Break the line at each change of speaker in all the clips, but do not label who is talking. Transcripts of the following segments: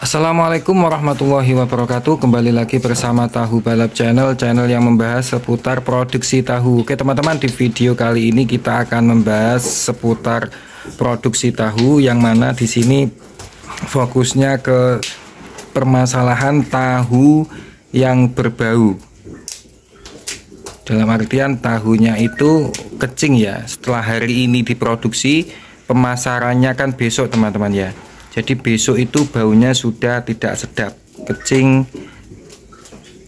Assalamualaikum warahmatullahi wabarakatuh. Kembali lagi bersama Tahu Balap Channel yang membahas seputar produksi tahu. Oke teman-teman, di video kali ini kita akan membahas seputar produksi tahu, yang mana di sini fokusnya ke permasalahan tahu yang berbau. Dalam artian tahunya itu kecing ya. Setelah hari ini diproduksi, pemasarannya kan besok teman-teman ya. Jadi besok itu baunya sudah tidak sedap, kecing,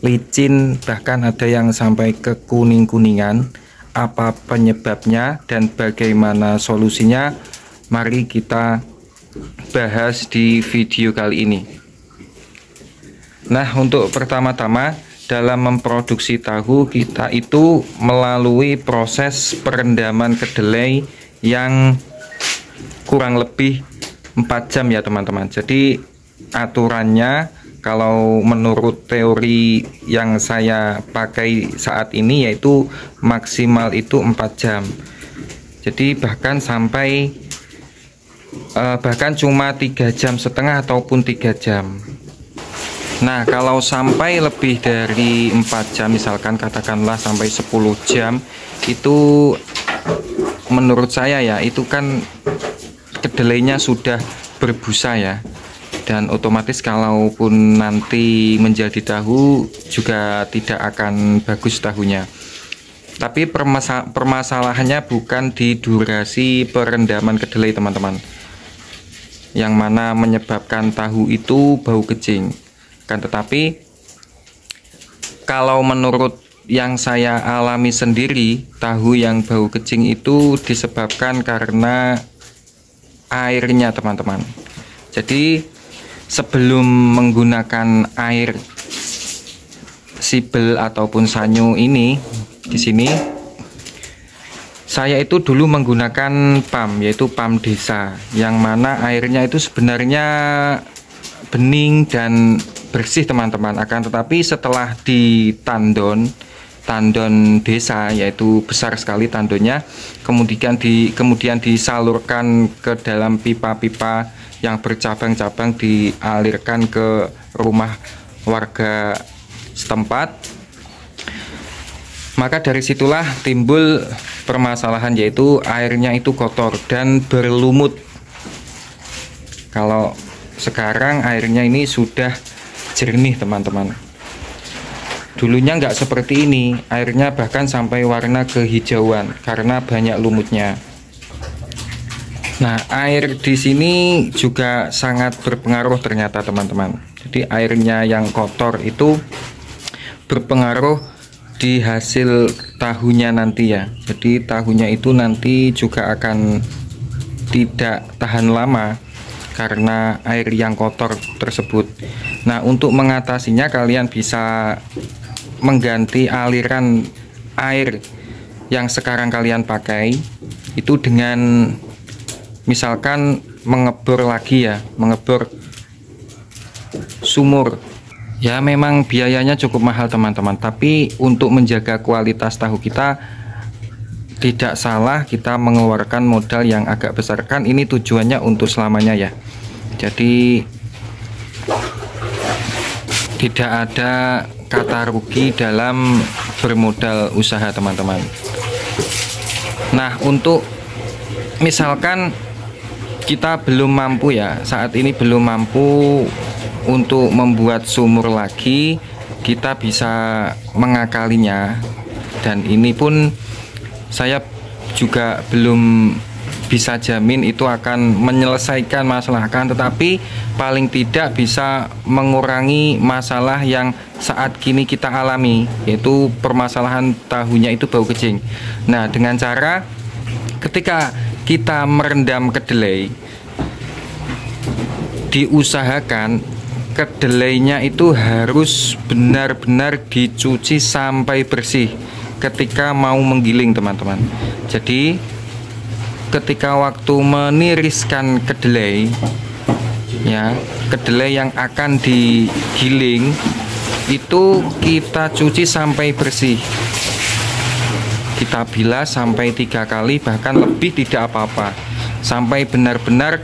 licin, bahkan ada yang sampai ke kuning-kuningan. Apa penyebabnya dan bagaimana solusinya? Mari kita bahas di video kali ini. Nah, untuk pertama-tama dalam memproduksi tahu, kita itu melalui proses perendaman kedelai yang kurang lebih 4 jam ya teman-teman. Jadi aturannya, kalau menurut teori yang saya pakai saat ini, yaitu maksimal itu 4 jam. Jadi bahkan sampai bahkan cuma 3,5 jam ataupun 3 jam. Nah, kalau sampai lebih dari 4 jam, misalkan katakanlah sampai 10 jam, itu menurut saya ya, itu kan kedelainya sudah berbusa ya, dan otomatis kalaupun nanti menjadi tahu juga tidak akan bagus tahunya. Tapi permasalahannya bukan di durasi perendaman kedelai teman-teman, yang mana menyebabkan tahu itu bau kecing. Kan tetapi kalau menurut yang saya alami sendiri, tahu yang bau kecing itu disebabkan karena airnya teman-teman. Jadi sebelum menggunakan air sibel ataupun sanyo ini, di sini saya itu dulu menggunakan PAM, yaitu PAM desa, yang mana airnya itu sebenarnya bening dan bersih teman-teman. Akan tetapi setelah di tandon desa, yaitu besar sekali tandonnya, kemudian disalurkan ke dalam pipa-pipa yang bercabang-cabang, dialirkan ke rumah warga setempat. Maka dari situlah timbul permasalahan, yaitu airnya itu kotor dan berlumut. Kalau sekarang airnya ini sudah jernih teman-teman. Dulunya nggak seperti ini, airnya bahkan sampai warna kehijauan karena banyak lumutnya. Nah, air di sini juga sangat berpengaruh ternyata teman-teman. Jadi airnya yang kotor itu berpengaruh di hasil tahunya nanti ya. Jadi tahunya itu nanti juga akan tidak tahan lama karena air yang kotor tersebut. Nah, untuk mengatasinya kalian bisa mengganti aliran air yang sekarang kalian pakai itu dengan misalkan mengebor lagi ya, mengebor sumur. Ya memang biayanya cukup mahal teman-teman, tapi untuk menjaga kualitas tahu kita tidak salah kita mengeluarkan modal yang agak besar. Kan ini tujuannya untuk selamanya ya. Jadi tidak ada kata rugi dalam bermodal usaha teman-teman. Nah, untuk misalkan kita belum mampu ya, saat ini belum mampu untuk membuat sumur lagi, kita bisa mengakalinya. Dan ini pun saya juga belum bisa jamin itu akan menyelesaikan masalah, kan tetapi paling tidak bisa mengurangi masalah yang saat kini kita alami, yaitu permasalahan tahunya itu bau kecing. Nah, dengan cara ketika kita merendam kedelai, diusahakan kedelainya itu harus benar-benar dicuci sampai bersih ketika mau menggiling teman-teman. Jadi ketika waktu meniriskan kedelai ya, kedelai yang akan digiling itu kita cuci sampai bersih, kita bilas sampai 3 kali bahkan lebih, tidak apa-apa, sampai benar-benar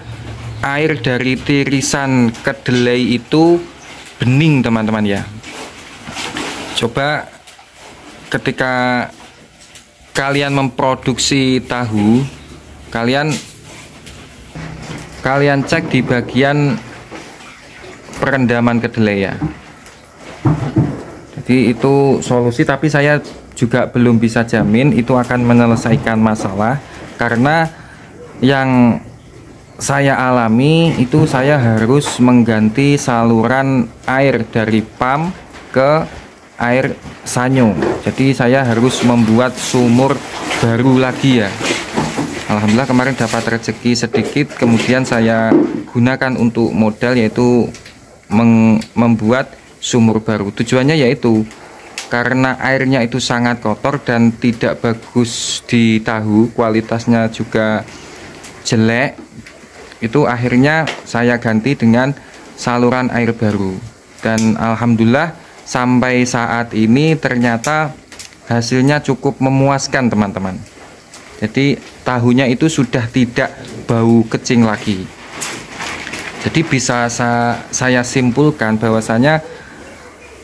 air dari tirisan kedelai itu bening teman-teman ya. Coba ketika kalian memproduksi tahu, kalian cek di bagian perendaman kedelai ya. Jadi itu solusi, tapi saya juga belum bisa jamin itu akan menyelesaikan masalah, karena yang saya alami itu saya harus mengganti saluran air dari pump ke air sanyo. Jadi saya harus membuat sumur baru lagi ya. Alhamdulillah kemarin dapat rezeki sedikit, kemudian saya gunakan untuk modal, yaitu membuat sumur baru. Tujuannya yaitu karena airnya itu sangat kotor dan tidak bagus di tahu, kualitasnya juga jelek. Itu akhirnya saya ganti dengan saluran air baru, dan alhamdulillah sampai saat ini ternyata hasilnya cukup memuaskan teman-teman. Jadi tahunya itu sudah tidak bau kecing lagi. Jadi bisa saya simpulkan bahwasanya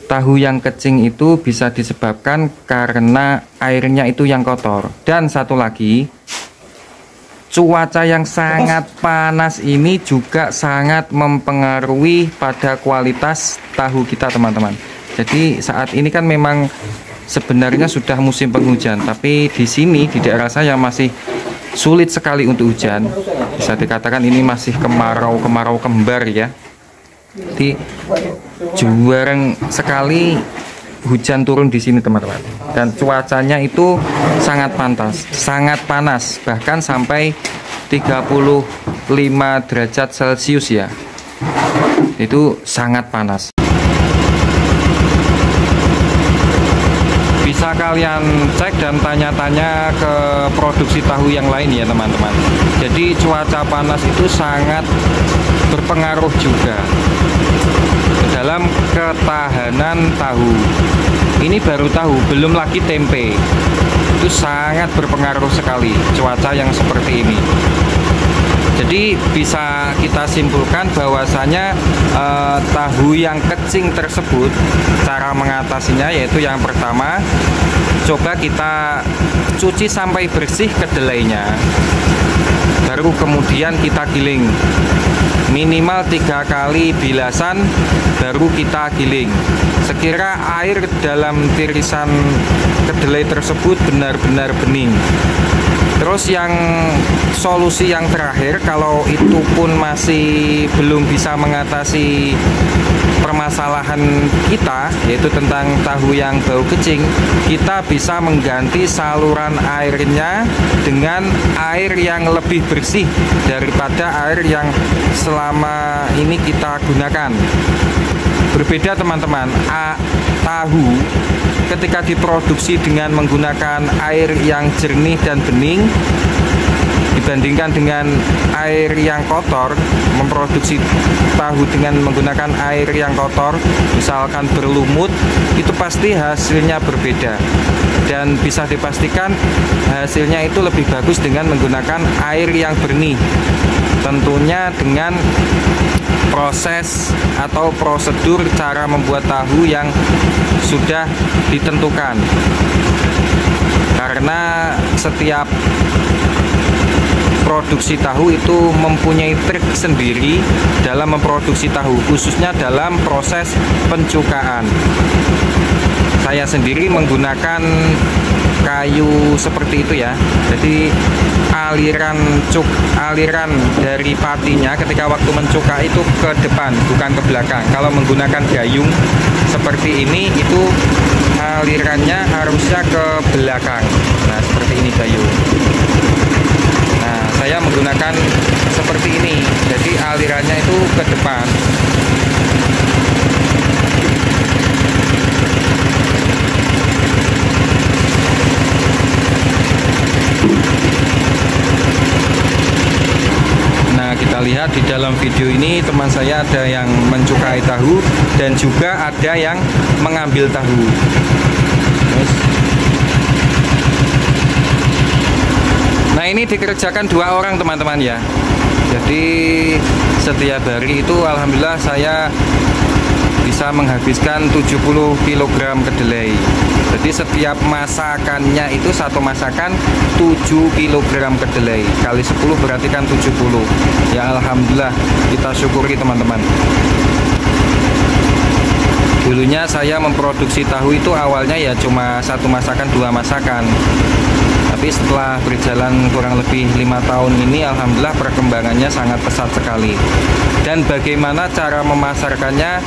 tahu yang kecing itu bisa disebabkan karena airnya itu yang kotor. Dan satu lagi, cuaca yang sangat panas ini juga sangat mempengaruhi pada kualitas tahu kita teman-teman. Jadi saat ini kan memang sebenarnya sudah musim penghujan, tapi di sini di daerah saya masih sulit sekali untuk hujan. Bisa dikatakan ini masih kemarau kembar ya. Jadi jarang sekali hujan turun di sini teman-teman. Dan cuacanya itu sangat panas, bahkan sampai 35 derajat Celcius ya. Itu sangat panas. Bisa kalian cek dan tanya-tanya ke produksi tahu yang lain ya teman-teman. Jadi cuaca panas itu sangat berpengaruh juga dalam ketahanan tahu. Ini baru tahu, belum lagi tempe. Itu sangat berpengaruh sekali cuaca yang seperti ini. Jadi bisa kita simpulkan bahwasanya tahu yang kecing tersebut, cara mengatasinya yaitu yang pertama, coba kita cuci sampai bersih kedelainya, baru kemudian kita giling minimal 3 kali bilasan, baru kita giling. Sekira air dalam tirisan kedelai tersebut benar-benar bening. Terus yang solusi yang terakhir, kalau itu pun masih belum bisa mengatasi permasalahan kita, yaitu tentang tahu yang bau kecing, kita bisa mengganti saluran airnya dengan air yang lebih bersih daripada air yang selama ini kita gunakan. Berbeda teman-teman, tahu ketika diproduksi dengan menggunakan air yang jernih dan bening dibandingkan dengan air yang kotor, memproduksi tahu dengan menggunakan air yang kotor, misalkan berlumut, itu pasti hasilnya berbeda. Dan bisa dipastikan hasilnya itu lebih bagus dengan menggunakan air yang benih. Tentunya dengan proses atau prosedur cara membuat tahu yang sudah ditentukan. Karena setiap produksi tahu itu mempunyai trik sendiri dalam memproduksi tahu, khususnya dalam proses pencukaan. Saya sendiri menggunakan kayu seperti itu ya. Jadi aliran dari patinya ketika waktu mencuka itu ke depan, bukan ke belakang. Kalau menggunakan gayung seperti ini, itu alirannya harusnya ke belakang. Nah, seperti ini gayung. Nah, saya menggunakan seperti ini. Jadi alirannya itu ke depan. Nah, kita lihat di dalam video ini teman saya ada yang mencukai tahu dan juga ada yang mengambil tahu. Nah, ini dikerjakan 2 orang teman-teman ya. Jadi setiap hari itu alhamdulillah saya bisa menghabiskan 70 kg kedelai. Jadi setiap masakannya itu satu masakan 7 kg kedelai kali 10 berarti kan 70. Ya alhamdulillah, kita syukuri teman-teman. Dulunya saya memproduksi tahu itu awalnya ya cuma satu masakan, dua masakan. Tapi setelah berjalan kurang lebih 5 tahun ini alhamdulillah perkembangannya sangat pesat sekali. Dan bagaimana cara memasarkannya,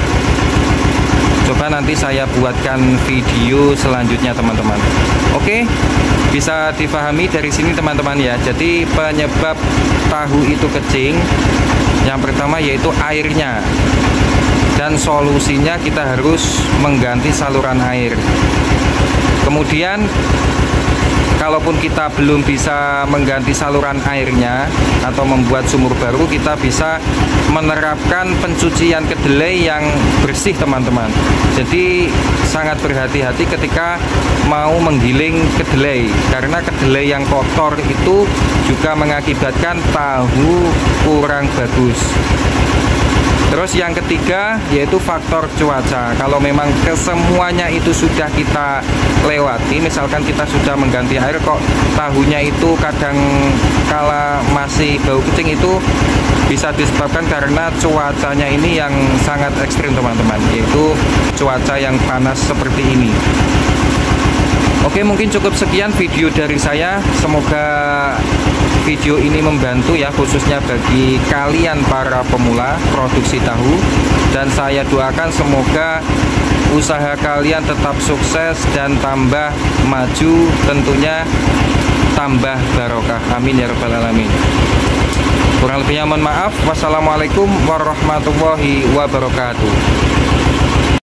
coba nanti saya buatkan video selanjutnya teman-teman. Oke, bisa difahami dari sini teman-teman ya. Jadi penyebab tahu itu kecing, yang pertama yaitu airnya. Dan solusinya kita harus mengganti saluran air. Kemudian kalaupun kita belum bisa mengganti saluran airnya atau membuat sumur baru, kita bisa menerapkan pencucian kedelai yang bersih teman-teman. Jadi sangat berhati-hati ketika mau menggiling kedelai, karena kedelai yang kotor itu juga mengakibatkan tahu kurang bagus. Terus yang ketiga yaitu faktor cuaca. Kalau memang kesemuanya itu sudah kita lewati, misalkan kita sudah mengganti air kok tahunya itu kadang kala masih bau kecing, itu bisa disebabkan karena cuacanya ini yang sangat ekstrim teman-teman, yaitu cuaca yang panas seperti ini. Oke, mungkin cukup sekian video dari saya. Semoga video ini membantu ya, khususnya bagi kalian para pemula produksi tahu. Dan saya doakan semoga usaha kalian tetap sukses dan tambah maju, tentunya tambah barokah. Amin ya rabbal alamin. Kurang lebihnya mohon maaf. Wassalamualaikum warahmatullahi wabarakatuh.